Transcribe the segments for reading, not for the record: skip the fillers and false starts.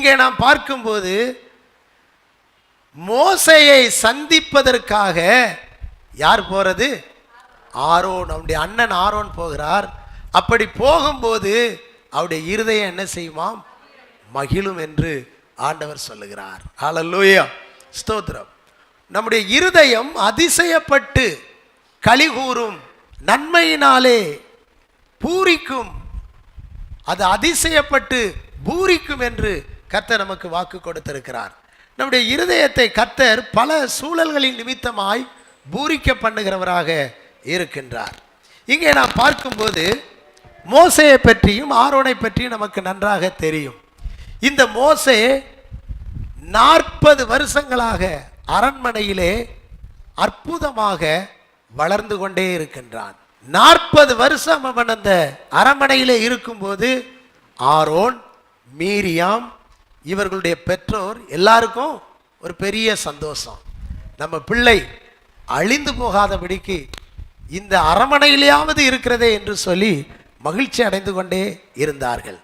இங்கே நாம் பார்க்கும்போது மோசேயை சந்திப்பதற்காக யார் போறது? ஆரோன், அவனுடைய அண்ணன் ஆரோன் போகிறார். அப்படி போகும்போது அவருடைய இருதயம் என்ன செய்யுமாம்? மகிழும் என்று ஆண்டவர் சொல்லுகிறார். ஹல்லேலூயா, ஸ்தோத்திரம். நம்முடைய இருதயம் அதிசயப்பட்டு களிகூரும், நன்மையினாலே பூரிக்கும், அது அதிசயப்பட்டு பூரிக்கும் என்று கர்த்தர் நமக்கு வாக்கு கொடுத்திருக்கிறார். நம்முடைய இருதயத்தை கர்த்தர் பல சூழல்களின் நிமித்தமாய் பூரிக்க பண்ணுகிறவராக இருக்கின்றார். இங்கே நாம் பார்க்கும்போது மோசேயை பற்றியும் ஆரோனை பற்றியும் நமக்கு நன்றாக தெரியும். இந்த மோசே 40 வருஷங்களாக அரண்மனையிலே அற்புதமாக வளர்ந்து கொண்டே இருக்கின்றான். 40 வருஷம் அவன் அந்த அரண்மனையிலே இருக்கும்போது ஆரோன், மீரியாம், இவர்களுடைய பெற்றோர் எல்லாருக்கும் ஒரு பெரிய சந்தோஷம். நம்ம பிள்ளை அழிந்து போகாதபடிக்கு இந்த அரண்மனையிலேயாவது இருக்கிறதே என்று சொல்லி மகிழ்ச்சி அடைந்து கொண்டே இருந்தார்கள்.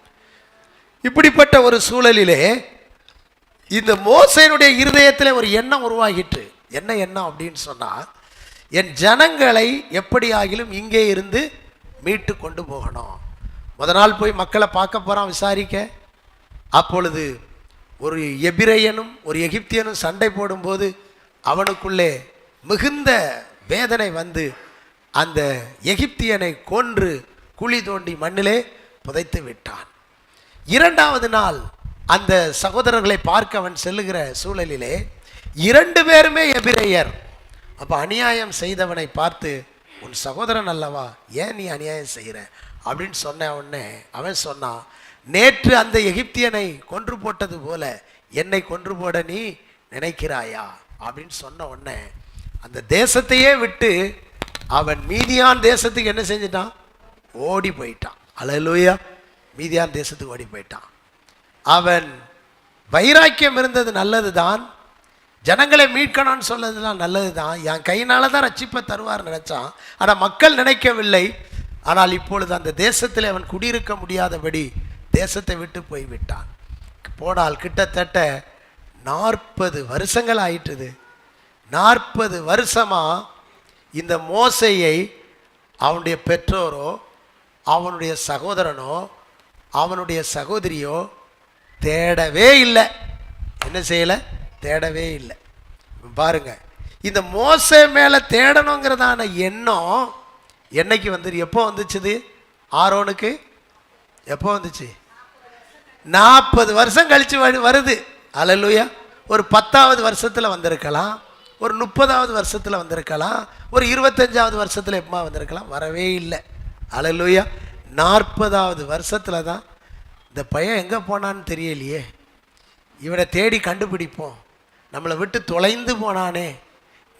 இப்படிப்பட்ட ஒரு சூழலிலே இந்த மோசேனுடைய இருதயத்தில் ஒரு எண்ணம் உருவாகிட்டு. என்ன எண்ணம் அப்படின்னு சொன்னால், என் ஜனங்களை எப்படி ஆகிலும் இங்கே இருந்து மீட்டு கொண்டு போகணும். முத நாள் போய் மக்களை பார்க்க போகிறான், விசாரிக்க. அப்பொழுது ஒரு எபிரேயனும் ஒரு எகிப்தியனும் சண்டை போடும்போது அவனுக்குள்ளே மிகுந்த வேதனை வந்து அந்த எகிப்தியனை கொன்று குழி தோண்டி மண்ணிலே புதைத்து விட்டான். 2வது நாள் அந்த சகோதரர்களை பார்க்க அவன் செல்லுகிற சூழலிலே 2 பேருமே எபிரேயர். அப்போ அநியாயம் செய்தவனை பார்த்து, உன் சகோதரன் அல்லவா, ஏன் நீ அநியாயம் செய்கிற அப்படின்னு சொன்ன உடனே அவன் சொன்னான், நேற்று அந்த எகிப்தியனை கொன்று போட்டது போல என்னை கொன்று போட நீ நினைக்கிறாயா அப்படின்னு சொன்ன உடனே அந்த தேசத்தையே விட்டு அவன் மீதியான் தேசத்துக்கு என்ன செஞ்சிட்டான்? ஓடி போயிட்டான். அல்லேலூயா, மீதியான் தேசத்துக்கு ஓடி போயிட்டான். அவன் வைராக்கியம் இருந்தது நல்லது தான், ஜனங்களை மீட்கணும்னு சொல்லதுலாம் நல்லது தான், என் கையினால தான் ரட்சிப்பை தருவார் நினைச்சான். ஆனால் மக்கள் நினைக்கவில்லை. ஆனால் இப்பொழுது அந்த தேசத்தில் அவன் குடியிருக்க முடியாதபடி தேசத்தை விட்டு போய்விட்டான். போனால் கிட்டத்தட்ட 40 வருஷங்கள் ஆயிட்டுது. 40 வருஷமா இந்த மோசேயை அவனுடைய பெற்றோரோ அவனுடைய சகோதரனோ அவனுடைய சகோதரியோ தேடவே இல்லை. என்ன செய்யலை? தேடவே இல்லை. பாருங்க, இந்த மோசே மேலே தேடணுங்கிறதான எண்ணம் என்னைக்கு வந்து எப்போ வந்துச்சுது? ஆரோனுக்கு எப்போ வந்துச்சு? 40 வருஷம் கழிச்சு வருது. அல்லேலூயா. ஒரு 10வது வருஷத்தில் வந்திருக்கலாம், ஒரு 30வது வருஷத்தில் வந்திருக்கலாம், ஒரு 25வது வருஷத்தில் எப்பமா வந்திருக்கலாம், வரவே இல்லை. அல்லேலூயா. 40வது வருஷத்தில் தான் இந்த பையன் எங்கே போனான்னு தெரியலையே, இவனை தேடி கண்டுபிடிப்போம், நம்மளை விட்டு தொலைந்து போனானே,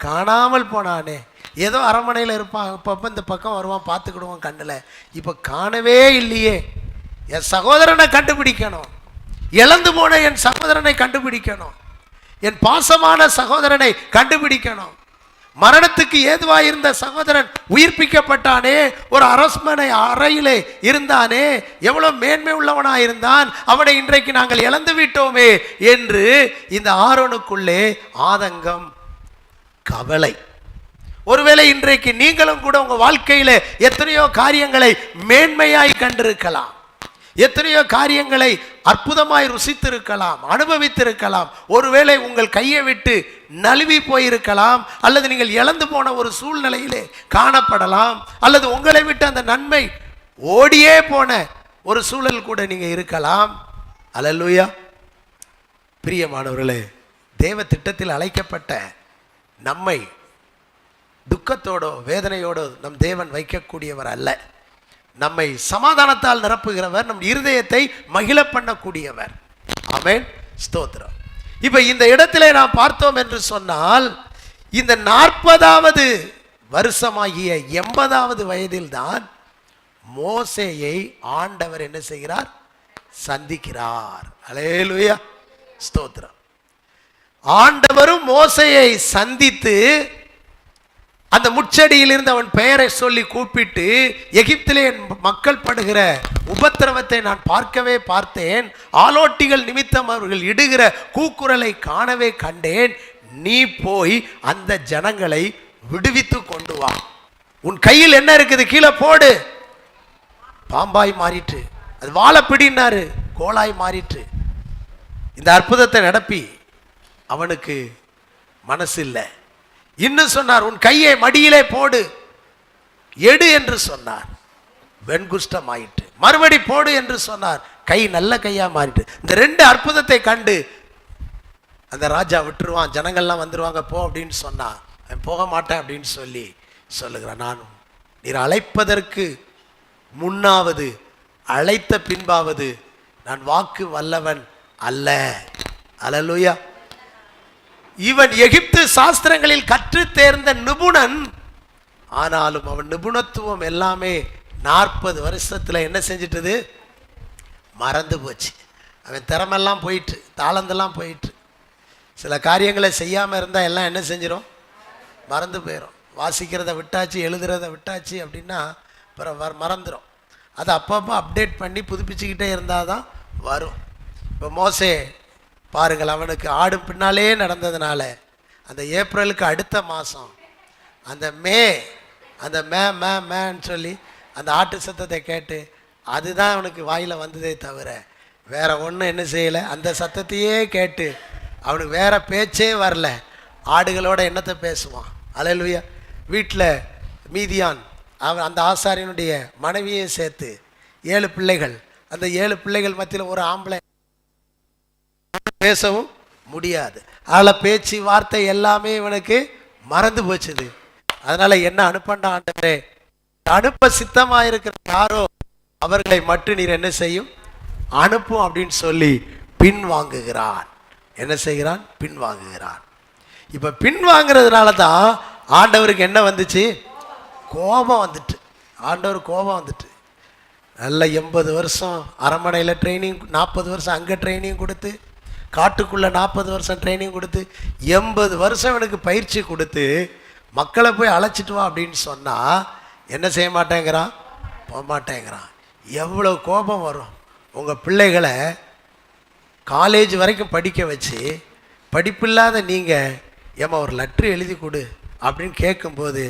காணாமல் போனானே, ஏதோ அரண்மனையில் இருப்பான், அப்பப்போ இந்த பக்கம் வருவான், பார்த்துக்கிடுவான் கண்ணில், இப்போ காணவே இல்லையே, என் சகோதரனை கண்டுபிடிக்கணும், இழந்து போன என் சகோதரனை கண்டுபிடிக்கணும், என் பாசமான சகோதரனை கண்டுபிடிக்கணும். மரணத்துக்கு ஏதுவாயிருந்த சகோதரன் உயிர்ப்பிக்கப்பட்டானே, ஒரு அரண்மனை அறையிலே இருந்தானே, எவ்வளோ மேன்மை உள்ளவனாக இருந்தான், அவனை இன்றைக்கு நாங்கள் இழந்து விட்டோமே என்று இந்த ஆரோனுக்குள்ளே ஆதங்கம், கவலை. ஒருவேளை இன்றைக்கு நீங்களும் கூட உங்கள் வாழ்க்கையில் எத்தனையோ காரியங்களை மேன்மையாய் கண்டிருக்கலாம், எத்தனையோ காரியங்களை அற்புதமாய் ருசித்திருக்கலாம், அனுபவித்திருக்கலாம். ஒருவேளை உங்கள் கையை விட்டு நழுவி போயிருக்கலாம், அல்லது நீங்கள் இழந்து போன ஒரு சூழ்நிலையிலே காணப்படலாம், அல்லது உங்களை விட்டு அந்த நன்மை ஓடியே போன ஒரு சூழல் கூட நீங்கள் இருக்கலாம். அல்லேலூயா. பிரியமானவர்களே, தேவ திட்டத்தில் அழைக்கப்பட்ட நம்மை துக்கத்தோடோ வேதனையோடோ நம் தேவன் வைக்கக்கூடியவர் அல்ல. நம்மை சமாதானத்தால் நிரப்புகிறவர், நம் இருதயத்தை மகிழ பண்ணக்கூடியவர். ஆமென், ஸ்தோத்திரம். இப்ப இந்த இடத்திலே நாம் பார்த்தோம் என்று சொன்னால், இந்த 40வது வருஷமாகிய 80வது வயதில் தான் மோசேயை ஆண்டவர் என்ன செய்கிறார்? சந்திக்கிறார். அல்லேலூயா, ஸ்தோத்திரம். ஆண்டவரும் மோசேயை சந்தித்து அந்த முச்செடியில் இருந்து அவன் பெயரை சொல்லி கூப்பிட்டு, எகிப்திலே என் மக்கள் படுகிற உபத்திரவத்தை நான் பார்க்கவே பார்த்தேன், ஆலோட்டிகள் நிமித்தம் அவர்கள் இடுகிற கூக்குரலை காணவே கண்டேன், நீ போய் அந்த ஜனங்களை விடுவித்து கொண்டு வா, உன் கையில் என்ன இருக்குது கீழே போடு. பாம்பாய் மாறிட்டு, அது வாழை பிடினாரு, கோலாய் மாறிட்டு. இந்த அற்புதத்தை நடப்பி அவனுக்கு மனசு இல்லை. இன்னும் சொன்னார், உன் கையை மடியிலே போடு, எடு என்று சொன்னார், வெண்குஷ்டம் ஆயிட்டு. மறுபடி போடு என்று சொன்னார், கை நல்ல கையா மாறிட்டு. இந்த ரெண்டு அற்புதத்தை கண்டு அந்த ராஜா விட்டுருவான், ஜனங்கள்லாம் வந்துருவாங்க போ அப்படின்னு சொன்னா, அவன் போக மாட்டேன் அப்படின்னு சொல்லி சொல்லுகிறான். நானும் நீர் அழைப்பதற்கு முன்னாவது அழைத்த பின்பாவது நான் வாக்கு வல்லவன் அல்ல. அல்லேலூயா. இவன் எகிப்து சாஸ்திரங்களில் கற்று தேர்ந்த நிபுணன், ஆனாலும் அவன் நிபுணத்துவம் எல்லாமே 40 வருஷத்துல என்ன செஞ்சிட்டது, மறந்து போச்சு. அவன் திறமெல்லாம் போயிட்டு, தாளந்தெல்லாம் போயிட்டு. சில காரியங்களை செய்யாமல் இருந்தால் எல்லாம் என்ன செஞ்சிடும், மறந்து போயிடும். வாசிக்கிறத விட்டாச்சு, எழுதுறத விட்டாச்சு அப்படின்னா அப்புறம் மறந்துடும். அதை அப்பப்போ அப்டேட் பண்ணி புதுப்பிச்சுக்கிட்டே இருந்தால் தான் வரும். இப்போ மோசே பாருங்கள், அவனுக்கு ஆடு பின்னாலே நடந்ததுனால அந்த ஏப்ரலுக்கு அடுத்த மாதம் அந்த அந்த மேன்னு சொல்லி அந்த ஆட்டு சத்தத்தை கேட்டு அதுதான் அவனுக்கு வாயில் வந்ததே தவிர வேற ஒன்றும் என்ன செய்யலை. அந்த சத்தத்தையே கேட்டு அவனுக்கு வேற பேச்சே வரல. ஆடுகளோட என்னத்தை பேசுவான். அல்லேலூயா. வீட்டில் மீதியான் அவன் அந்த ஆசாரியனுடைய மனைவியை சேர்த்து 7 பிள்ளைகள். அந்த 7 பிள்ளைகள் மத்தியில் ஒரு ஆம்பளை பேசவும் முடியாது. அதில் பேச்சு வார்த்தை எல்லாமே இவனுக்கு மறந்து போச்சுது. அதனால என்ன அனுப்பண்டா ஆண்டவரே, அனுப்ப சித்தமா இருக்கிற யாரோ அவர்களை மட்டும் நீர் என்ன செய்யும், அனுப்பும் அப்படின்னு சொல்லி பின் வாங்குகிறான். என்ன செய்கிறான், பின் வாங்குகிறான். இப்ப பின் வாங்குறதுனால தான் ஆண்டவருக்கு என்ன வந்துச்சு, கோபம் வந்துட்டு. ஆண்டவர் கோபம் வந்துட்டு நல்ல 80 வருஷம் அரண்மனையில் ட்ரைனிங், 40 வருஷம் அங்கே ட்ரைனிங் கொடுத்து, காட்டுக்குள்ளே 40 வருஷம் ட்ரைனிங் கொடுத்து, 80 வருஷம் எனக்கு பயிற்சி கொடுத்து மக்களை போய் அழைச்சிட்டு வா அப்படின்னு சொன்னால் என்ன செய்ய மாட்டேங்கிறான், போக மாட்டேங்கிறான். எவ்வளோ கோபம் வரும். உங்கள் பிள்ளைகளை காலேஜ் வரைக்கும் படிக்க வச்சு படிப்பில்லாத நீங்கள் ஏமா ஒரு லெட்ரு எழுதி கொடு அப்படின்னு கேட்கும்போது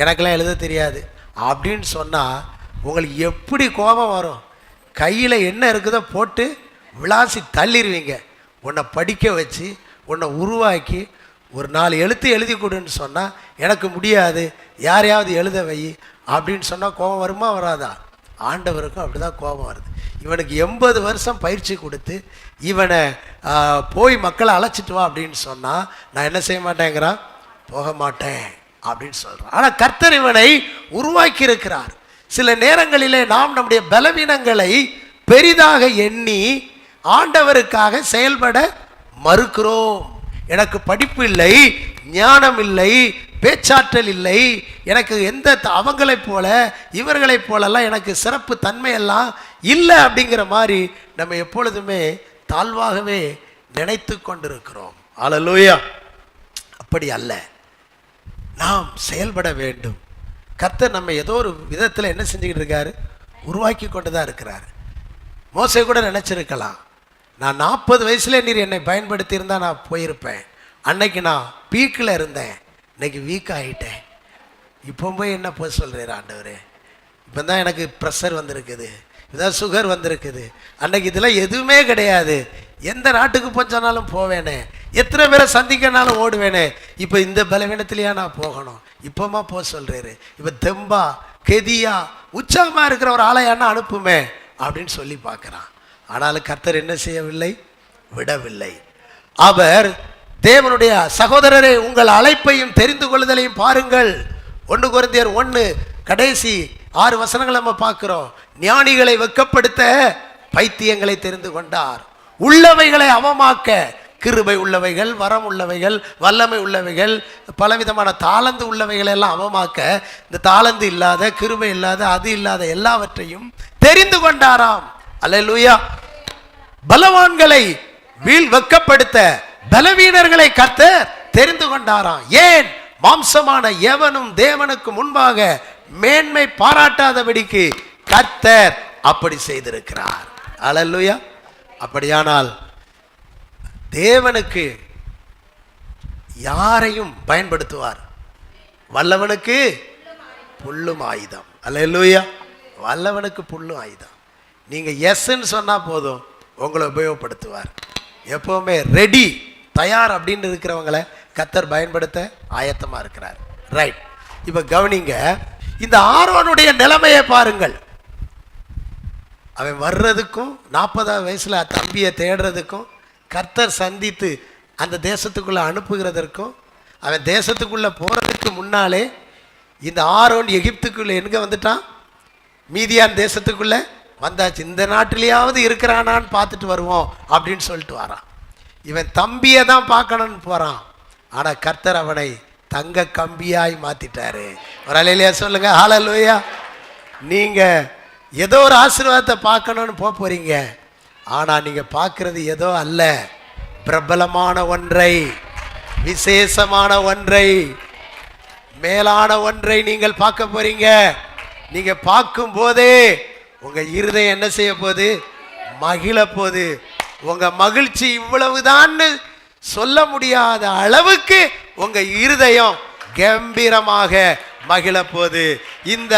எனக்கெல்லாம் எழுத தெரியாது அப்படின்னு சொன்னால் உங்களுக்கு எப்படி கோபம் வரும். கையில் என்ன இருக்குதோ போட்டு விளாசி தள்ளிடுவீங்க. உன்னை படிக்க வச்சு உன்னை உருவாக்கி ஒரு 4 எழுத்து எழுதி கொடுன்னு சொன்னால் எனக்கு முடியாது, யாரையாவது எழுத வை அப்படின்னு சொன்னால் கோபம் வருமா வராதா? ஆண்டவருக்கும் அப்படி தான் கோபம் வருது. இவனுக்கு 80 வருஷம் பயிற்சி கொடுத்து இவனை போய் மக்களை அழைச்சிட்டு வா அப்படின்னு சொன்னால் நான் என்ன செய்ய மாட்டேங்கிறான், போக மாட்டேன் அப்படின்னு சொல்கிறான். ஆனால் கர்த்தர் இவனை உருவாக்கி இருக்கிறார். சில நேரங்களிலே நாம் நம்முடைய பலவீனங்களை பெரிதாக எண்ணி ஆண்டவருக்காக செயல்பட மறுக்கிறோம். எனக்கு படிப்பு இல்லை, ஞானம் இல்லை, பேச்சாற்றல் இல்லை, எனக்கு எந்த அவங்களைப் போல இவர்களைப் போலெல்லாம் எனக்கு சிறப்பு தன்மையெல்லாம் இல்லை அப்படிங்கிற மாதிரி நம்ம எப்பொழுதுமே தாழ்வாகவே நினைத்து கொண்டிருக்கிறோம். அல்லேலூயா. அப்படி அல்ல, நாம் செயல்பட வேண்டும். கர்த்தர் நம்ம ஏதோ ஒரு விதத்தில் என்ன செஞ்சுக்கிட்டு இருக்காரு, உருவாக்கி கொண்டு தான் இருக்கிறார். மோசே கூட நினச்சிருக்கலாம், நான் 40 வயசுல நீர் என்னை பயன்படுத்தி இருந்தால் நான் போயிருப்பேன். அன்னைக்கு நான் பீக்கில் இருந்தேன், இன்னைக்கு வீக் ஆகிட்டேன். இப்போ போய் என்ன போய் சொல்கிறார் ஆண்டவர், இப்போ தான் எனக்கு ப்ரெஷர் வந்திருக்குது, இதான் சுகர் வந்திருக்குது, அன்னைக்கு இதெல்லாம் எதுவுமே கிடையாது, எந்த நாட்டுக்கு போச்சானாலும் போவேனே, எத்தனை பேரை சந்திக்கனாலும் ஓடுவேனே, இப்போ இந்த பலவீனத்திலேயா நான் போகணும், இப்போமா போக சொல்கிறாரு. இப்போ தெம்பா கெதியா உற்சாகமாக இருக்கிற ஒரு ஆளையானா அனுப்புமே அப்படின்னு சொல்லி பார்க்குறான். ஆனாலும் கர்த்தர் என்ன செய்யவில்லை, விடவில்லை. அவர் தேவனுடைய சகோதரரே, உங்கள் அழைப்பையும் தெரிந்து கொள்ளுதலையும் பாருங்கள். 1 கொரிந்தியர் 1 கடைசி 6 வசனங்களை நம்ம பார்க்கிறோம். ஞானிகளை வெட்கப்படுத்த பைத்தியங்களை தெரிந்து கொண்டார், உள்ளவைகளை அவமாக்க கிருபை உள்ளவைகள், வரம் உள்ளவைகள், வல்லமை உள்ளவைகள், பலவிதமான தாளந்து உள்ளவைகளை எல்லாம் அவமாக்க இந்த தாளந்து இல்லாத, கிருபை இல்லாத, அது இல்லாத எல்லாவற்றையும் தெரிந்து கொண்டாராம். அல்லேலூயா. பலவான்களை வெட்கப்படுத்த பலவீனர்களை கர்த்தர் தெரிந்து கொண்டாராம். ஏன்? மாம்சமான எவனும் தேவனுக்கு முன்பாக மேன்மை பாராட்டாதபடிக்கு கர்த்தர் அப்படி செய்திருக்கிறார். அல்லேலூயா. அப்படியானால் தேவனுக்கு யாரையும் பயன்படுத்துவார்? வல்லவனுக்கு புல்லும் ஆயுதம். அல்லேலூயா. வல்லவனுக்கு புல்லும் ஆயுதம். நீங்க எஸ்ன்னு சொன்னா போதும், உங்களை உபயோகப்படுத்துவார். எப்பவுமே ரெடி, தயார் அப்படின்னு இருக்கிறவங்களை கர்த்தர் பயன்படுத்த ஆயத்தமா இருக்கிறார். ரைட். இப்ப கவனிங்க, இந்த ஆரோனுடைய நிலைமையை பாருங்கள். அவன் வர்றதுக்கும் 40 வயசுல தம்பியை தேடுறதுக்கும், கர்த்தர் சந்தித்து அந்த தேசத்துக்குள்ள அனுப்புகிறதற்கும், அவன் தேசத்துக்குள்ள போறதுக்கு முன்னாலே இந்த ஆரோன் எகிப்துக்குள்ள எங்க வந்துட்டான்? மீதியான் தேசத்துக்குள்ள வந்தாச்சு. இந்த நாட்டிலேயாவது இருக்கிறானான்னு பார்த்துட்டு வருவோம் அப்படின்னு சொல்லிட்டு வரான். இவன் தம்பியை தான் பார்க்கணும்னு போறான். ஆனா கர்த்தர் அவனை தங்க கம்பியாய் மாத்திட்டாரு. ஒரு அல்லேலூயா சொல்லுங்க. ஹல்லேலூயா. நீங்க ஏதோ ஒரு ஆசீர்வாதத்தை பார்க்கணும்னு போறீங்க. ஆனா நீங்க பார்க்கிறது ஏதோ அல்ல, பிரபலமான ஒன்றை, விசேஷமான ஒன்றை, மேலான ஒன்றை நீங்கள் பார்க்க போறீங்க. நீங்க பார்க்கும் போதே உங்க இருதயம் என்ன செய்ய போகுது? மகிழ போகுது. உங்க மகிழ்ச்சி இவ்வளவுதான்னு சொல்ல முடியாத அளவுக்கு உங்க இருதயம் கம்பீரமாக மகிழ போகுது. இந்த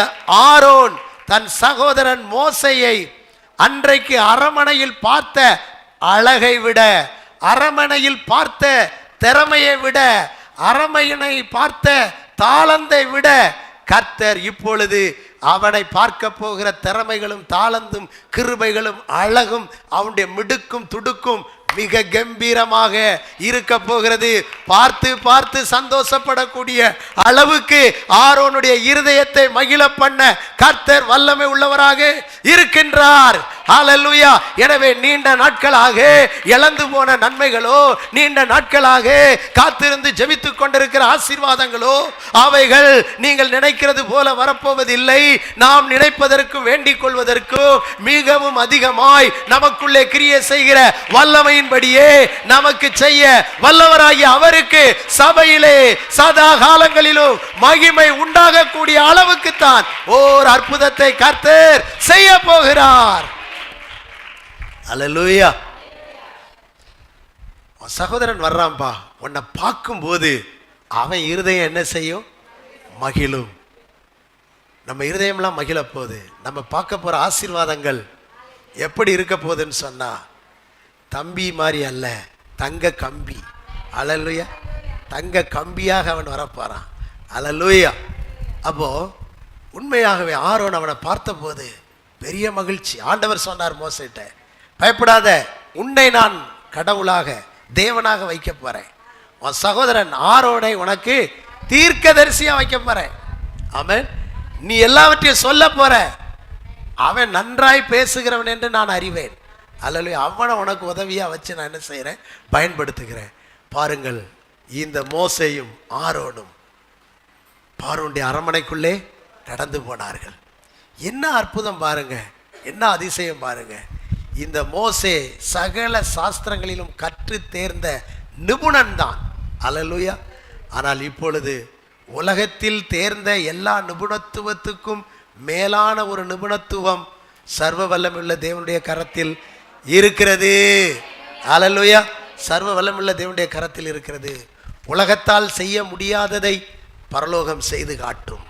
ஆரோன் தன் சகோதரன் மோசேயை அன்றைக்கு அரமனையில் பார்த்த அழகை விட, அரமனையில் பார்த்த திறமையை விட, அரமனை பார்த்த தாளந்தை விட கர்த்தர் இப்பொழுது அவனை பார்க்க போகிற திறமைகளும் தாளந்தும் கிருபைகளும் அழகும் அவனுடைய மிடுக்கும் துடுக்கும் மிக கம்பீரமாக இருக்க போகிறது. பார்த்து பார்த்து சந்தோஷப்படக்கூடிய அளவுக்கு ஆரோனுடைய இருதயத்தை மகிழ பண்ண கர்த்தர் வல்லமை உள்ளவராக இருக்கின்றார். ஹல்லேலூயா. எனவே நீண்ட நாட்களாக இழந்து போன நன்மைகளோ, நீண்ட நாட்களாக காத்திருந்து ஜெபித்துக் கொண்டிருக்கிற ஆசீர்வாதங்களோ, அவைகள் நீங்கள் நினைக்கிறது போல வரப்போவதில்லை. நாம் நினைப்பதற்கும் வேண்டிக் கொள்வதற்கும் மிகவும் அதிகமாய் நமக்குள்ளே கிரியை செய்கிற வல்லமையின்படியே நமக்கு செய்ய வல்லவராகிய அவருக்கு சபையிலே சதா காலங்களிலும் மகிமை உண்டாகக்கூடிய அளவுக்கு தான் ஓர் அற்புதத்தை கர்த்தர் செய்ய போகிறார். அல்லேலூயா. சகோதரன் வர்றான்பா, உன்னை பார்க்கும் போது அவன் இருதயம் என்ன செய்யும்? மகிழும். நம்ம இருதயம்லாம் மகிழ போகுது. நம்ம பார்க்க போற ஆசீர்வாதங்கள் எப்படி இருக்க போகுதுன்னு சொன்னா, தம்பி மாதிரி அல்ல, தங்க கம்பி. அல்லேலூயா. தங்க கம்பியாக அவன் வரப்போறான். அல்லேலூயா. அப்போ உண்மையாகவே ஆரோன் அவனை பார்த்த போது பெரிய மகிழ்ச்சி. ஆண்டவர் சொன்னார் மோசேட்ட, பயப்படாத, உன்னை நான் கடவுளாக தேவனாக வைக்க போறேன். உன் சகோதரன் ஆரோனை உனக்கு தீர்க்கதரிசியா வைக்க போறேன். ஆமென். நீ எல்லாவற்றையும் சொல்ல போற. அவன் நன்றாய் பேசுகிறவன் என்று நான் அறிவேன். அல்லேலூயா. அவனை உனக்கு உதவியா வச்சு நான் என்ன செய்யறேன்? பயன்படுத்துகிறேன். பாருங்கள், இந்த மோசேயும் ஆரோனும் பார்வோனுடைய அரமனைக்குள்ளே கடந்து போனார்கள். என்ன அற்புதம் பாருங்க, என்ன அதிசயம் பாருங்க. இந்த மோசே சகல சாஸ்திரங்களிலும் கற்று தேர்ந்த நிபுணன் தான். அல்லேலூயா. ஆனால் இப்பொழுது உலகத்தில் தேர்ந்த எல்லா நிபுணத்துவத்துக்கும் மேலான ஒரு நிபுணத்துவம் சர்வ வல்லமையுள்ள தேவனுடைய கரத்தில் இருக்கிறது. அல்லேலூயா. சர்வ வல்லமையுள்ள தேவனுடைய கரத்தில் இருக்கிறது. உலகத்தால் செய்ய முடியாததை பரலோகம் செய்து காட்டும்.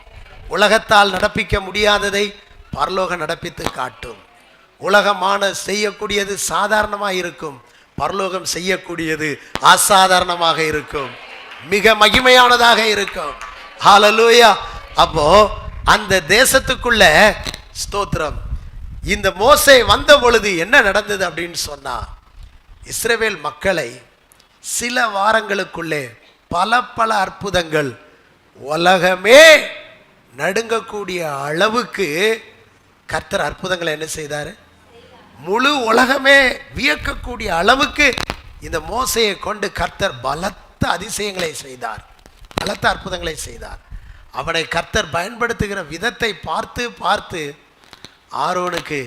உலகத்தால் நடப்பிக்க முடியாததை பரலோகம் நடப்பித்து காட்டும். உலகமான செய்யக்கூடியது சாதாரணமாக இருக்கும், பரலோகம் செய்யக்கூடியது அசாதாரணமாக இருக்கும், மிக மகிமையானதாக இருக்கும். ஹல்லேலூயா. அப்போ அந்த தேசத்துக்குள்ள ஸ்தோத்திரம், இந்த மோசே வந்த பொழுது என்ன நடந்தது அப்படின்னு சொன்னா, இஸ்ரவேல் மக்களை சில வாரங்களுக்குள்ளே பல அற்புதங்கள், உலகமே நடுங்கக்கூடிய அளவுக்கு கர்த்தர் அற்புதங்களை என்ன செய்தாரு? முழு உலகமே வியக்கக்கூடிய அளவுக்கு இந்த மோசையை கொண்டு கர்த்தர் பலத்த அதிசயங்களை செய்தார், பலத்த அற்புதங்களை செய்தார். அவனை கர்த்தர் பயன்படுத்துகிற விதத்தை பார்த்து பார்த்து ஆரோனுக்கு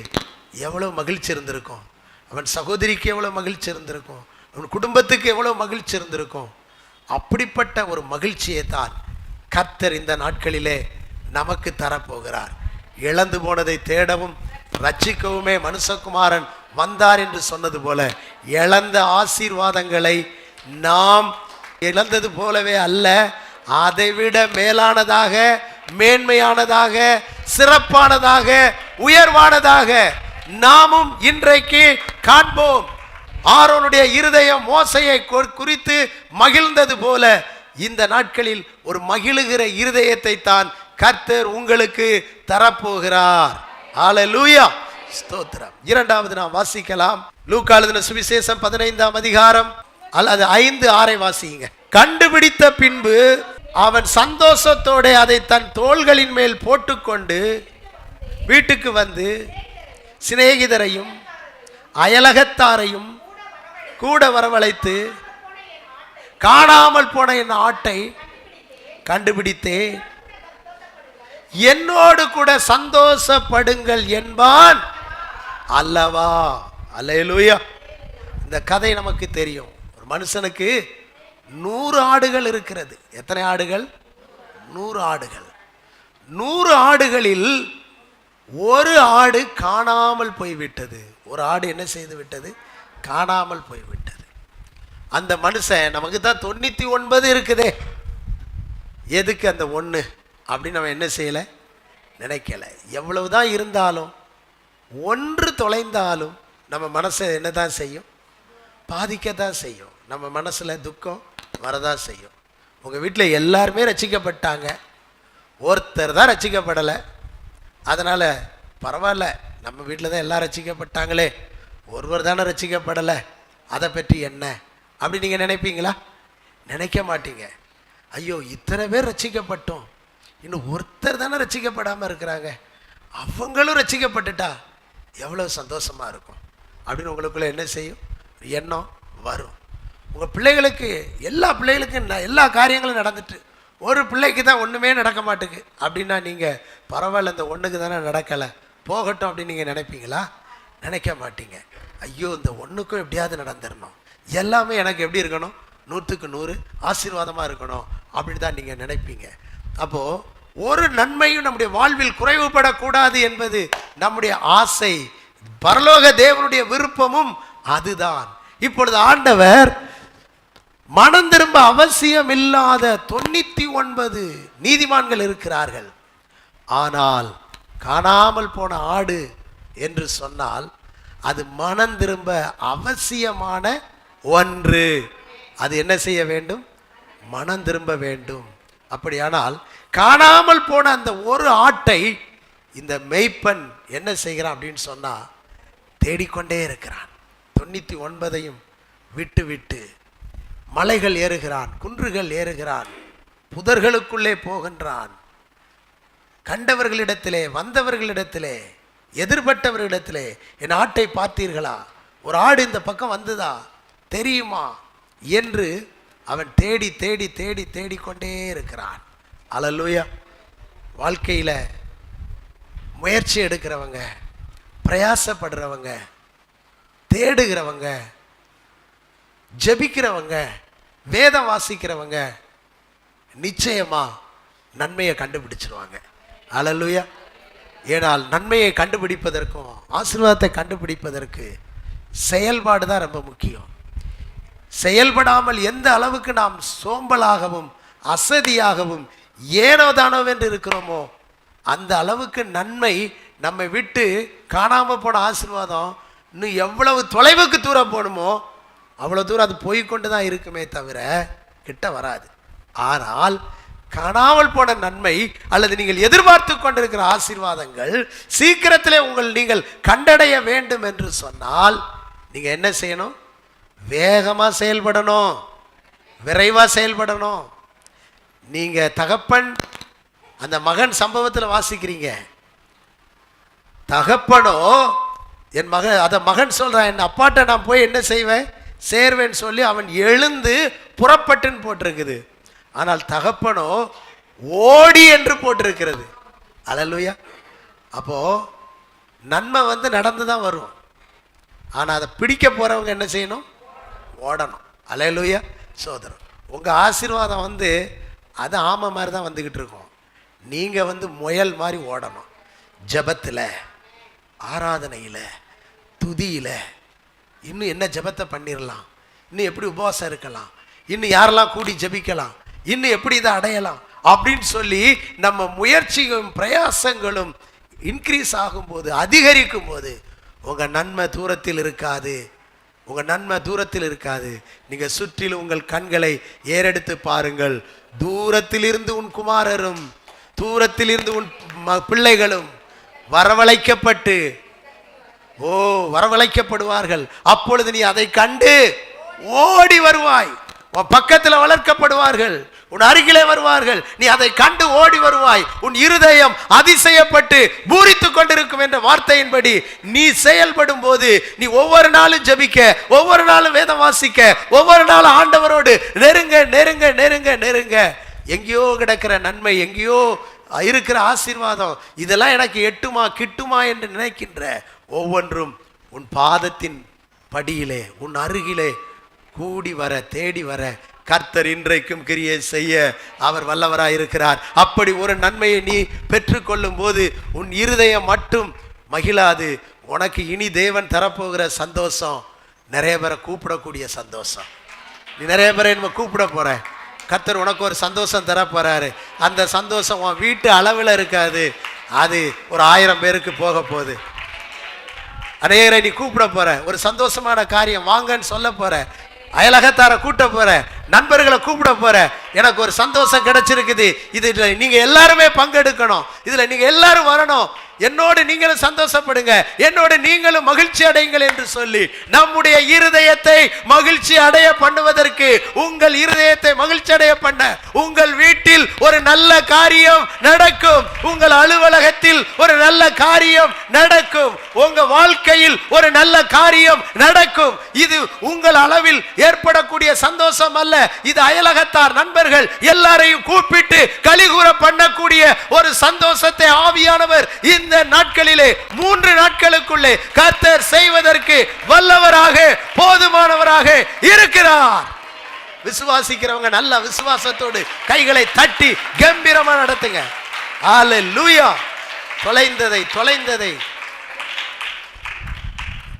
எவ்வளவு மகிழ்ச்சி இருந்திருக்கும், அவன் சகோதரிக்கு எவ்வளவு மகிழ்ச்சி இருந்திருக்கும், அவன் குடும்பத்துக்கு எவ்வளவு மகிழ்ச்சி இருந்திருக்கும். அப்படிப்பட்ட ஒரு மகிழ்ச்சியை தான் கர்த்தர் இந்த நாட்களிலே நமக்கு தரப்போகிறார். இழந்து போனதை தேடவும் ரட்சிக்கவுமே மனுஷகுமாரன் வந்தார் என்று சொன்னது போல இழந்த ஆசீர்வாதங்களை நாம் இழந்தது போலவே அல்ல, அதைவிட மேலானதாக, மேன்மையானதாக, சிறப்பானதாக, உயர்வானதாக நாமும் இன்றைக்கு காண்போம். ஆரோனுடைய இருதயம் மோசையை குறித்து மகிழ்ந்தது போல இந்த நாட்களில் ஒரு மகிழுகிற இருதயத்தை தான் கர்த்தர் உங்களுக்கு தரப்போகிறார். ஹல்லேலூயா, ஸ்தோத்திரம். இரண்டாவது நாம் வாசிக்கலாம். லூக்கா எழுதின சுவிசேஷம் 15ஆம் அதிகாரம் அல்லது 5:6 வாசிங்க. கண்டுபிடித்த பின்பு அவன் சந்தோஷத்தோட அதை தன் தோள்களின் மேல் போட்டுக்கொண்டு வீட்டுக்கு வந்து சிநேகிதரையும் அயலகத்தாரையும் கூட வரவழைத்து, காணாமல் போன என் ஆட்டை கண்டுபிடித்தேன், என்னோடு கூட சந்தோஷப்படுங்கள் என்பான் அல்லவா. அல்லேலூயா. இந்த கதை நமக்கு தெரியும். ஒரு மனுஷனுக்கு 100 ஆடுகள் இருக்கிறது. எத்தனை ஆடுகள்? 100 ஆடுகள். 100 ஆடுகளில் ஒரு ஆடு காணாமல் போய்விட்டது. ஒரு ஆடு என்ன செய்து விட்டது? காணாமல் போய்விட்டது. அந்த மனுஷன், நமக்கு தான் 99 இருக்குதே, எதுக்கு அந்த 1 அப்படின்னு நம்ம என்ன செய்யலை, நினைக்கலை. எவ்வளவுதான் இருந்தாலும் 1 தொலைந்தாலும் நம்ம மனசை என்ன தான் செய்யும்? பாதிக்கத்தான் செய்யும். நம்ம மனசில் துக்கம் வரதான் செய்யும். உங்கள் வீட்டில் எல்லாருமே ரட்சிக்கப்பட்டாங்க, ஒருத்தர் தான் ரட்சிக்கப்படலை. அதனால் பரவாயில்ல, நம்ம வீட்டில் தான் எல்லாம் ரட்சிக்கப்பட்டாங்களே, ஒருவர் தானே ரட்சிக்கப்படலை, அதை பற்றி என்ன அப்படி நீங்கள் நினைப்பீங்களா? நினைக்க மாட்டீங்க. ஐயோ, இத்தனை பேர் ரட்சிக்கப்பட்டோம், இன்னும் ஒருத்தர் தானே ரட்சிக்கப்படாமல் இருக்கிறாங்க, அவங்களும் ரட்சிக்கப்பட்டுட்டா எவ்வளோ சந்தோஷமாக இருக்கும் அப்படின்னு உங்களுக்குள்ளே என்ன செய்யும்? எண்ணம் வரும். உங்கள் பிள்ளைகளுக்கு, எல்லா பிள்ளைகளுக்கும் எல்லா காரியங்களும் நடந்துட்டு ஒரு பிள்ளைக்கு தான் ஒன்றுமே நடக்க மாட்டுக்கு அப்படின்னா நீங்கள் பரவாயில்ல, இந்த ஒன்றுக்கு தானே நடக்கலை, போகட்டும் அப்படின்னு நீங்கள் நினைப்பீங்களா? நினைக்க மாட்டீங்க. ஐயோ, இந்த ஒன்றுக்கும் எப்படியாவது நடந்துடணும், எல்லாமே எனக்கு எப்படி இருக்கணும்? 100க்கு 100 ஆசீர்வாதமாக இருக்கணும் அப்படின்னு தான் நீங்கள் நினைப்பீங்க. அப்போது ஒரு நன்மையும் நம்முடைய வாழ்வில் குறைவுபடக்கூடாது என்பது நம்முடைய ஆசை, பரலோக தேவனுடைய விருப்பமும் அதுதான். இப்பொழுது ஆண்டவர் மனம் திரும்ப அவசியம் இல்லாத 99 நீதிமான்கள் இருக்கிறார்கள். ஆனால் காணாமல் போன ஆடு என்று சொன்னால் அது மனம் திரும்ப அவசியமான ஒன்று. அது என்ன செய்ய வேண்டும்? மனம் திரும்ப வேண்டும். அப்படியானால் காணாமல் போன அந்த ஒரு ஆட்டை இந்த மேய்ப்பன் என்ன செய்கிறான் அப்படின்னு சொன்னா, தேடிக்கொண்டே இருக்கிறான். 99ஐயும் விட்டு விட்டு மலைகள் ஏறுகிறான், குன்றுகள் ஏறுகிறான், புதர்களுக்குள்ளே போகின்றான். கண்டவர்களிடத்திலே, வந்தவர்களிடத்திலே, எதிர்பட்டவர்களிடத்திலே, என் ஆட்டை பார்த்தீர்களா, ஒரு ஆடு இந்த பக்கம் வந்ததா தெரியுமா என்று அவன் தேடி தேடி தேடி தேடிக்கொண்டே இருக்கிறான். அல்லேலூயா. வாழ்க்கையில் முயற்சி எடுக்கிறவங்க, பிரயாசப்படுறவங்க, தேடுகிறவங்க, ஜெபிக்கிறவங்க, வேதம் வாசிக்கிறவங்க நிச்சயமா நன்மையை கண்டுபிடிச்சிருவாங்க. அல்லேலூயா. ஏனால் நன்மையை கண்டுபிடிப்பதற்கும் ஆசீர்வாதத்தை கண்டுபிடிப்பதற்கு செயல்பாடு தான் ரொம்ப முக்கியம். செயல்படாமல் எந்த அளவுக்கு நாம் சோம்பலாகவும் அசதியாகவும் ஏனோதானோவென்று இருக்கிறோமோ அந்த அளவுக்கு நன்மை நம்மை விட்டு காணாமல் போன ஆசீர்வாதம் இன்னும் எவ்வளவு தொலைவுக்கு தூரம் போகணுமோ அவ்வளோ தூரம் அது போய்கொண்டு தான் இருக்குமே தவிர கிட்ட வராது. ஆனால் காணாமல் போன நன்மை அல்லது நீங்கள் எதிர்பார்த்து கொண்டிருக்கிற ஆசீர்வாதங்கள் சீக்கிரத்திலே நீங்கள் கண்டடைய வேண்டும் என்று சொன்னால் நீங்கள் என்ன செய்யணும்? வேகமாக செயல்படணும், விரைவாக செயல்படணும். நீங்கள் தகப்பன் அந்த மகன் சம்பவத்தில் வாசிக்கிறீங்க. தகப்பனோ என் மகன், அதை மகன் சொல்கிறான், என் அப்பாட்ட நான் போய் என்ன செய்வேன், சேர்வேன்னு சொல்லி அவன் எழுந்து புறப்பட்டுன்னு போட்டிருக்குது. ஆனால் தகப்பனோ ஓடி என்று போட்டிருக்கிறது. அல்லேலூயா. அப்போது நன்மை நடந்து தான் வரும். ஆனால் அதை பிடிக்க போகிறவங்க என்ன செய்யணும்? ஓடணும். அல்லேலூயா. சோதரம், உங்கள் ஆசீர்வாதம் அது ஆமை மாதிரி தான் வந்துக்கிட்டு இருக்கோம். நீங்கள் முயல் மாதிரி ஓடணும். ஜபத்தில், ஆராதனையில், துதியில் இன்னும் என்ன ஜபத்தை பண்ணிடலாம், இன்னும் எப்படி உபவாசம் இருக்கலாம், இன்னும் யாரெல்லாம் கூடி ஜபிக்கலாம், இன்னும் எப்படி இதை அடையலாம் அப்படின்னு சொல்லி நம்ம முயற்சிகளும் பிரயாசங்களும் இன்க்ரீஸ் ஆகும்போது, அதிகரிக்கும் போது உங்கள் நன்மை தூரத்தில் இருக்காது. உங்கள் நன்மை தூரத்தில் இருக்காது. நீங்கள் சுற்றிலும் உங்கள் கண்களை ஏறெடுத்து பாருங்கள். தூரத்திலிருந்து உன் குமாரரும் தூரத்திலிருந்து உன் பிள்ளைகளும் வரவழைக்கப்பட்டு வரவழைக்கப்படுவார்கள். அப்பொழுது நீ அதை கண்டு ஓடி வருவாய். உன் பக்கத்தில் வளர்க்கப்படுவார்கள், உன் அருகிலே வருவார்கள். நீ அதை கண்டு ஓடி வருவாய். உன் இருதயம் அதிசயப்பட்டு பூரித்து கொண்டிருக்கும் என்ற வார்த்தையின்படி நீ செயல்படும் போது, நீ ஒவ்வொரு நாளும் ஜபிக்க, ஒவ்வொரு நாளும் வேதம் வாசிக்க, ஒவ்வொரு நாளும் ஆண்டவரோடு நெருங்க நெருங்க நெருங்க நெருங்க, எங்கேயோ கிடக்கிற நன்மை, எங்கேயோ இருக்கிற ஆசீர்வாதம், இதெல்லாம் எனக்கு எட்டுமா கிட்டுமா என்று நினைக்கின்ற ஒவ்வொன்றும் உன் பாதத்தின் படியிலே, உன் அருகிலே கூடி வர, தேடி வர கர்த்தர் இன்றைக்கும் கிரியை செய்ய அவர் வல்லவராய் இருக்கிறார். அப்படி ஒரு நன்மையை நீ பெற்றுக்கொள்ளும் போது உன் இருதயம் மட்டும் மகிழாது. உனக்கு இனி தேவன் தரப்போகிற சந்தோஷம் நிறைய பேரை கூப்பிடக்கூடிய சந்தோஷம். நீ நிறைய பேரை நம்ம கூப்பிட போற. கர்த்தர் உனக்கு ஒரு சந்தோஷம் தரப்போறாரு. அந்த சந்தோஷம் உன் வீட்டு அளவில் இருக்காது, அது ஒரு 1000 பேருக்கு போக போகுது. அநேகரை நீ கூப்பிட போற, ஒரு சந்தோஷமான காரியம் வாங்கன்னு சொல்ல போற, அயலகத்தார கூட்ட போற, நண்பர்களை கூப்பிட போற. எனக்கு ஒரு சந்தோஷம் கிடைச்சிருக்குது, இதுல நீங்க எல்லாருமே பங்கெடுக்கணும், இதுல நீங்க எல்லாரும் வரணும், என்னோடு நீங்களும் சந்தோஷப்படுங்க, என்னோடு நீங்களும் மகிழ்ச்சி அடையுங்கள் என்று சொல்லி நம்முடைய இருதயத்தை மகிழ்ச்சி அடைய பண்ணுவதற்கு, உங்கள் இருதயத்தை மகிழ்ச்சி அடைய பண்ண உங்கள் வீட்டில் ஒரு நல்ல காரியம் நடக்கும், உங்கள் அலுவலகத்தில் ஒரு நல்ல காரியம் நடக்கும், உங்க வாழ்க்கையில் ஒரு நல்ல காரியம் நடக்கும். இது உங்கள் அளவில் ஏற்படக்கூடிய சந்தோஷம் அல்ல, இது அயலகத்தார் நண்பர்கள் எல்லாரையும் கூப்பிட்டு கலிகூற பண்ணக்கூடிய ஒரு சந்தோஷத்தை ஆவியானவர் இந்த நாட்களிலே 3 நாட்களுக்குள்ளே கர்த்தர் செய்வதற்கு வல்லவராக, போதுமானவராக இருக்கிறார். விசுவாசிக்கிறவங்க நல்ல விசுவாசத்தோடு கைகளை தட்டி கம்பீரமா நடத்துங்க. ஹல்லேலூயா. தொலைந்ததை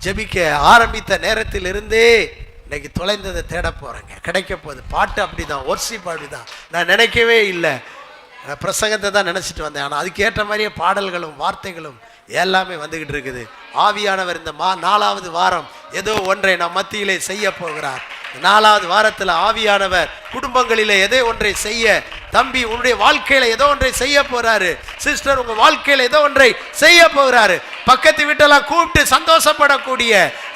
ஜெபிக்க ஆரம்பித்த நேரத்தில் இருந்தே இன்னைக்கு தொலைந்ததை தேட போறேங்க, கிடைக்க போகுது. பாட்டு அப்படிதான், ஒர்ஷிப் அப்படிதான். நான் நினைக்கவே இல்லை, பிரசங்கத்தை தான் நினைச்சிட்டு வந்தேன். ஆனால் அதுக்கேற்ற மாதிரியே பாடல்களும் வார்த்தைகளும் எல்லாமே வந்துகிட்டு இருக்குது. ஆவியானவர் இந்த 4வது வாரம் ஏதோ ஒன்றை நம் மத்தியிலே செய்ய போகிறார். 4வது வாரத்தில் ஆவியானவர் குடும்பங்களிலே எதோ ஒன்றை செய்ய, தம்பி உன்னுடைய வாழ்க்கையில ஏதோ ஒன்றை செய்ய போறாரு, சிஸ்டர் உங்க வாழ்க்கையில ஏதோ ஒன்றை செய்ய போகிறாரு. பக்கத்து வீட்டெல்லாம் கூப்பிட்டு சந்தோஷப்படக்கூடிய,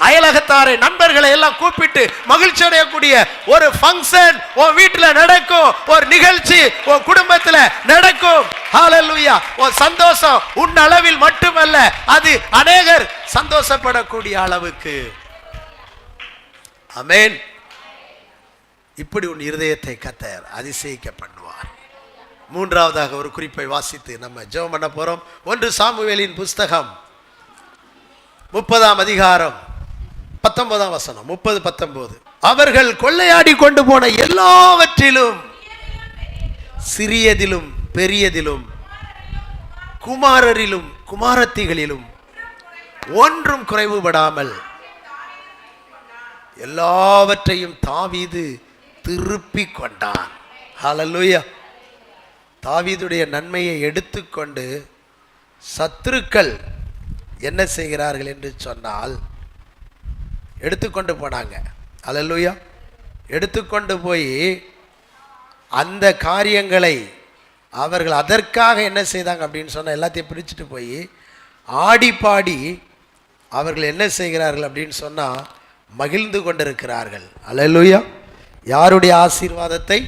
அயலகத்தாரை நண்பர்களை எல்லாம் கூப்பிட்டு மகிழ்ச்சி அடையக்கூடிய ஒரு ஃபங்க்ஷன் உன் வீட்டில் நடக்கும், ஒரு நிகழ்ச்சி உன் குடும்பத்தில் நடக்கும். ஹல்லேலூயா. ஒரு சந்தோஷம் உன் அளவில் மட்டுமல்ல, அது அநேகர் சந்தோஷப்படக்கூடிய அளவுக்கு. ஆமென். இப்படி உன் இருதயத்தை கர்த்தர் அதிசயிக்க பண்ணுவார். 3வதாக ஒரு குறிப்பை வாசித்து நம்ம ஜெபம் பண்ண போறோம். 1 சாமுவேலின் புஸ்தகம் 30ஆம் அதிகாரம் 19ஆம் வசனம். 30-19. அவர்கள் கொள்ளையாடி கொண்டு போன எல்லாவற்றிலும், சிறியதிலும் பெரியதிலும், குமாரரிலும் குமாரத்திகளிலும் ஒன்றும் குறைவுபடாமல் எல்லாவற்றையும் தாவீது திருப்பி கொண்டான். ஹல்லேலூயா. தாவீதுடைய நன்மையை எடுத்துக்கொண்டு சத்துருக்கள் என்ன செய்கிறார்கள் என்று சொன்னால் எடுத்துக்கொண்டு போனாங்க. ஹல்லேலூயா. எடுத்துக்கொண்டு போய் அந்த காரியங்களை அவர்கள் அதற்காக என்ன செய்தாங்க அப்படின்னு சொன்னால் எல்லாத்தையும் பிரிச்சுட்டு போய் ஆடி பாடி அவர்கள் என்ன செய்கிறார்கள் அப்படின்னு சொன்னால் மகிழ்ந்து கொண்டிருக்கிறார்கள். ஹல்லேலூயா. யாருடைய ஆசீர்வாதத்தை?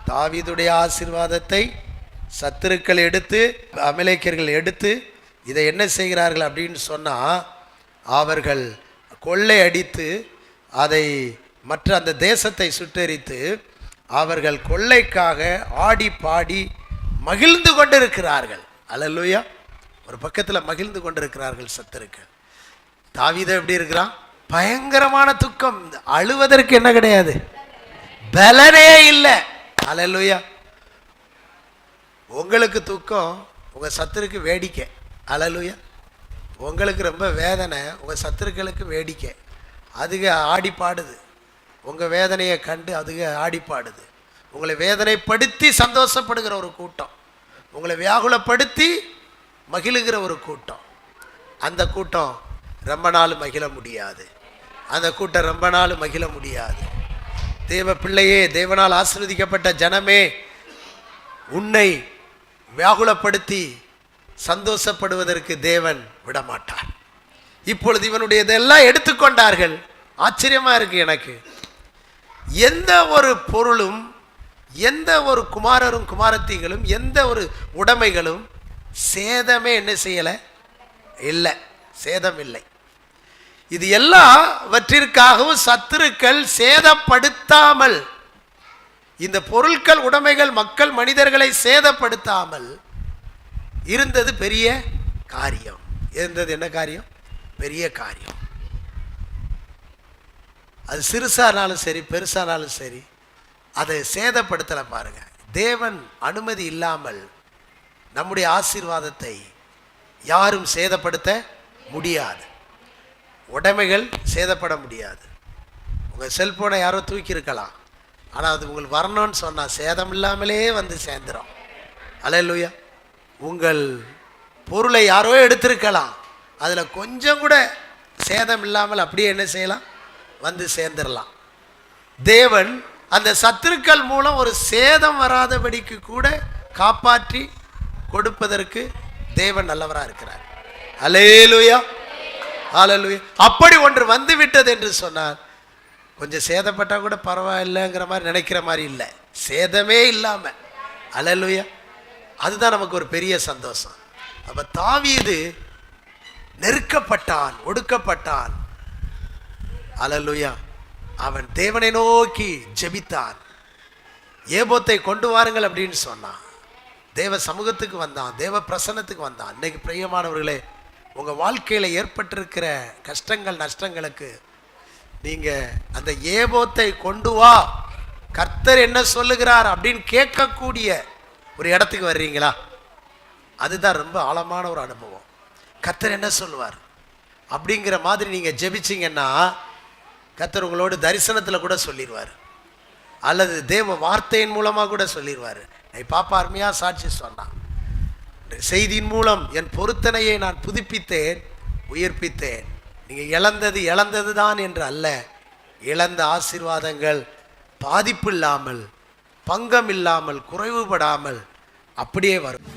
தாவீதுடைய ஆசீர்வாதத்தை சத்துருக்கள் எடுத்து, அமலேக்கியர்கள் எடுத்து இதை என்ன செய்கிறார்கள் அப்படின்னு சொன்னால் அவர்கள் கொள்ளை அடித்து அதை மற்ற அந்த தேசத்தை சுட்டெரித்து அவர்கள் கொள்ளைக்காக ஆடி பாடி மகிழ்ந்து கொண்டிருக்கிறார்கள். ஹல்லேலூயா. ஒரு பக்கத்தில் மகிழ்ந்து கொண்டிருக்கிறார்கள் சத்துருக்கள். தாவீது எப்படி இருக்கிறான்? பயங்கரமான துக்கம், அழுவதற்கு என்ன கிடையாது, பலனே இல்லை. ஹல்லேலூயா. உங்களுக்கு துக்கம், உங்கள் சத்துருக்கு வேடிக்கை. அல்லேலூயா. உங்களுக்கு ரொம்ப வேதனை, உங்கள் சத்துருக்களுக்கு வேடிக்கை. அதுக ஆடி பாடுது. உங்கள் வேதனையை கண்டு அதுக ஆடி பாடுது. உங்களை வேதனைப்படுத்தி சந்தோஷப்படுகிற ஒரு கூட்டம், உங்களை வியாகுலப்படுத்தி மகிழுகிற ஒரு கூட்டம். அந்த கூட்டம் ரொம்ப நாள் மகிழ முடியாது. அந்த கூட்டம் ரொம்ப நாள் மகிழ முடியாது. தேவ பிள்ளையே, தேவனால் ஆசீர்வதிக்கப்பட்ட ஜனமே, உன்னை வியாகுலப்படுத்தி சந்தோஷப்படுவதற்கு தேவன் விடமாட்டார். இப்பொழுது இவனுடைய இதெல்லாம் எடுத்துக்கொண்டார்கள். ஆச்சரியமா இருக்கு எனக்கு. எந்த ஒரு பொருளும், எந்த ஒரு குமாரரும் குமாரத்திகளும், எந்த ஒரு உடைமைகளும் சேதமே என்ன செய்யலை? இல்லை, சேதம் இல்லை. இது எல்லாவற்றிற்காகவும் சத்துருக்கள் சேதப்படுத்தாமல், இந்த பொருட்கள், உடைமைகள், மக்கள், மனிதர்களை சேதப்படுத்தாமல் இருந்தது பெரிய காரியம். இருந்தது என்ன காரியம்? பெரிய காரியம். அது சிறுசானாலும் சரி, பெருசானாலும் சரி, அதை சேதப்படுத்தலை. பாருங்க, தேவன் அனுமதி இல்லாமல் நம்முடைய ஆசீர்வாதத்தை யாரும் சேதப்படுத்த முடியாது. உடைமைகள் சேதப்பட முடியாது. உங்கள் செல்போனை யாரோ தூக்கி இருக்கலாம், ஆனால் அது உங்களுக்கு வரணும்னு சொன்னால் சேதம் இல்லாமலே வந்து சேர்ந்துடும். அல்லேலூயா. உங்கள் பொருளை யாரோ எடுத்திருக்கலாம், அதில் கொஞ்சம் கூட சேதம் இல்லாமல் அப்படியே என்ன செய்யலாம்? வந்து சேர்ந்துடலாம். தேவன் அந்த சத்துருக்கள் மூலம் ஒரு சேதம் வராதபடிக்கு கூட காப்பாற்றி கொடுப்பதற்கு தேவன் நல்லவராக இருக்கிறார். அல்லேலூயா, அல்லேலூயா. அப்படி ஒன்று வந்து விட்டது என்று சொன்னார், கொஞ்சம் சேதப்பட்டால் கூட பரவாயில்லைங்கிற மாதிரி நினைக்கிற மாதிரி இல்லை, சேதமே இல்லாமல். அல்லேலூயா. அதுதான் நமக்கு ஒரு பெரிய சந்தோஷம். அப்போ தாவீது நெருக்கப்பட்டான், ஒடுக்கப்பட்டான். அல்லேலூயா. அவன் தேவனை நோக்கி ஜெபித்தான். ஏபோத்தை கொண்டு வாருங்கள் அப்படின்னு சொன்னான். தேவ சமூகத்துக்கு வந்தான், தேவ பிரசன்னத்துக்கு வந்தான். இன்னைக்கு பிரியமானவர்களே, உங்கள் வாழ்க்கையில் ஏற்பட்டிருக்கிற கஷ்டங்கள், நஷ்டங்களுக்கு நீங்கள் அந்த ஏபோத்தை கொண்டு வா, கர்த்தர் என்ன சொல்லுகிறார் அப்படின்னு கேட்கக்கூடிய ஒரு இடத்துக்கு வர்றீங்களா? அதுதான் ரொம்ப ஆழமான ஒரு அனுபவம். கர்த்தர் என்ன சொல்லுவார் அப்படிங்கிற மாதிரி நீங்கள் ஜெபிச்சிங்கன்னா கர்த்தர் உங்களோட தரிசனத்தில் கூட சொல்லிடுவார், அல்லது தேவ வார்த்தையின் மூலமாக கூட சொல்லிடுவார். பாப்பா அருமையாக சாட்சி சொன்னான், செய்தியின் மூலம் என் பொருத்தனையை நான் புதுப்பித்தேன், உயிர்ப்பித்தேன். நீங்கள் இழந்தது தான் என்று அல்ல, இழந்த ஆசீர்வாதங்கள் பாதிப்பு இல்லாமல், பங்கம் இல்லாமல், குறைவுபடாமல் அப்படியே வரும்.